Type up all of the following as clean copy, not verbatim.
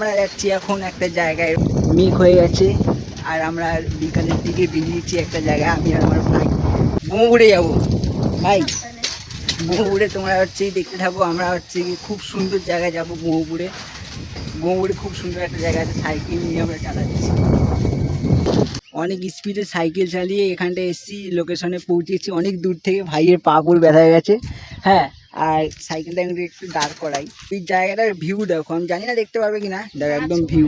আমরা যাচ্ছি এখন একটা জায়গায়, মেঘ হয়ে গেছে আর আমরা বিকালের দিকে বেরিয়েছি একটা জায়গায়, আমি আর আমার ভাই বগুড়ে যাবো। ভাই বগুড়ে তোমরা হচ্ছে দেখতে থাকো, আমরা হচ্ছে খুব সুন্দর জায়গায় যাবো। বগুড়ে খুব সুন্দর একটা জায়গা আছে, সাইকেল নিয়ে আমরা চালাচ্ছি, অনেক স্পিডে সাইকেল চালিয়ে এখানটা এসেছি, লোকেশনে পৌঁছেছি অনেক দূর থেকে। ভাইয়ের পা পুরো ব্যথা হয়ে গেছে, হ্যাঁ। আর সাইকেলটা একটু দাঁড় করাই। এই জায়গাটার ভিউ দেখো, আমি জানি না দেখতে পারবে কিনা, দেখো একদম ভিউ,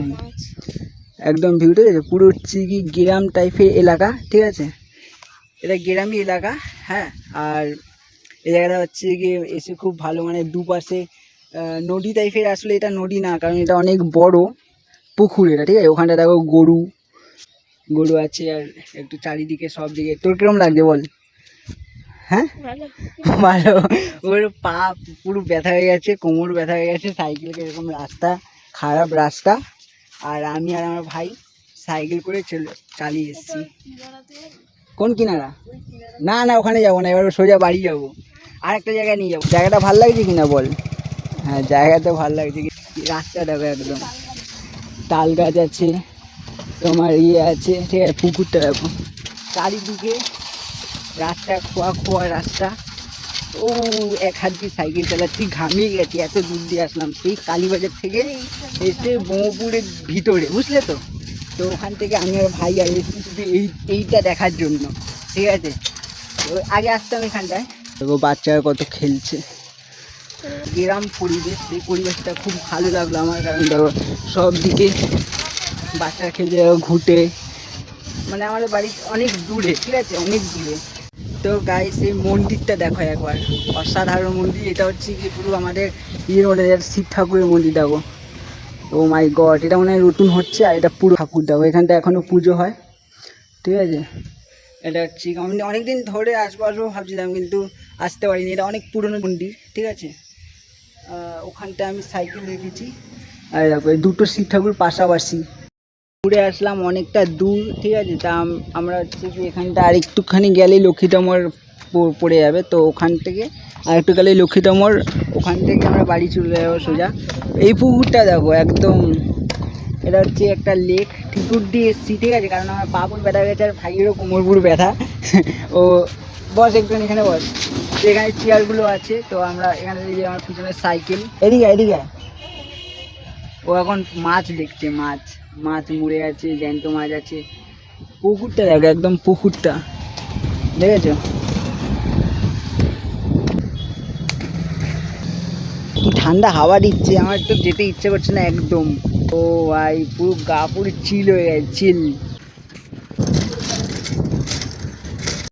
একদম ভিউ, ঠিক আছে। পুরো হচ্ছে কি গ্রাম টাইপের এলাকা, ঠিক আছে, এটা গ্রামই এলাকা, হ্যাঁ। আর এই জায়গাটা হচ্ছে গিয়ে এসে খুব ভালো, মানে দুপাশে নদী টাইপের, আসলে এটা নদী না, কারণ এটা অনেক বড় পুকুর এটা, ঠিক আছে। ওখানটা দেখো গরু আছে, আর একটু চারিদিকে সব দিকে। তোর কিরম লাগছে বল? হ্যাঁ ভালো। ওর পা পুরো ব্যথা হয়ে গেছে, কোমর ব্যথা হয়ে গেছে, সাইকেল এরকম রাস্তা, খারাপ রাস্তা, আর আমি আর আমার ভাই সাইকেল করে চালিয়ে এসেছি। কোন কিনারা? না না, ওখানে যাবো না, এবার সোজা বাড়ি যাবো, আর একটা জায়গায় নিয়ে যাবো। জায়গাটা ভালো লাগছে কিনা বল? হ্যাঁ, জায়গা তো ভালো লাগছে। রাস্তা দেখো একদম, তাল গাছ আছে, তোমার আছে, ঠিক আছে। পুকুরটা দেখো, চারিদিকে রাস্তা, খোয়া রাস্তা। ও এক হাত দিয়ে সাইকেল চালাচ্ছি, ঘামিয়ে গেছি, এত দূর দিয়ে আসলাম সেই কালীবাজার থেকে এসে ব্রহ্মপুরের ভিতরে, বুঝলে তো। তো ওখান থেকে আমি আর ভাই আর এসেছি শুধু এইটা দেখার জন্য, ঠিক আছে। তো আগে আসতাম এখানটায়, দেখো বাচ্চারা কত খেলছে, গ্রাম পরিবেশ, এই পরিবেশটা খুব ভালো লাগলো আমার, কারণ দেখো সব দিকে বাচ্চারা খেলছে, ঘুটে, মানে আমাদের বাড়ি অনেক দূরে, ঠিক আছে, অনেক দূরে। তো গাইস এই মন্দিরটা দেখো একবার, অসাধারণ মন্দির। এটা হচ্ছে কি পুরো আমাদের শিব ঠাকুরের মন্দির দেখো। ও মাই গড, এটা মনে হয় নতুন হচ্ছে, আর এটা পুরো ঠাকুর দেখো, এখানটা এখনো পুজো হয়, ঠিক আছে। এটা হচ্ছে আমি অনেকদিন ধরে আসবো ভাবছিলাম, কিন্তু আসতে পারিনি। এটা অনেক পুরনো মন্দির, ঠিক আছে। ওখানটা আমি সাইকেল রেখেছি, আর দেখো দুটো শিব ঠাকুর পাশাপাশি। ঘুরে আসলাম অনেকটা দূর, ঠিক আছে। তা আমরা হচ্ছে কি এখানটা আর একটুখানি গেলেই লক্ষ্মীতমর পড়ে যাবে, তো ওখান থেকে আর একটু গেলেই লক্ষ্মীতমর, ওখান থেকে আমরা বাড়ি চলে যাবো সোজা। এই পুকুরটা দেখো একদম, এটা হচ্ছে একটা লেক, পুকুর দিয়ে এসছি, ঠিক আছে, কারণ আমার পা পুরো ব্যথা গেছে, আর ভাইয়েরও কোমর পুরো ব্যথা। ও বস একটু এখানে বস, এখানে চেয়ারগুলো আছে। তো আমরা এখানে যে আমার পিছনে সাইকেল, এদিকে ও এখন মাছ দেখছে, মাছ মরে আছে, জ্যান্ত মাছ আছে। পুকুরটা দেখো একদম, পুকুরটা দেখেছো কি ঠান্ডা হাওয়া দিচ্ছে, আমার তো যেতে ইচ্ছে করছে না একদম। ও ভাই পুরো গা পুরো চিল হয়ে গেছে, চিল।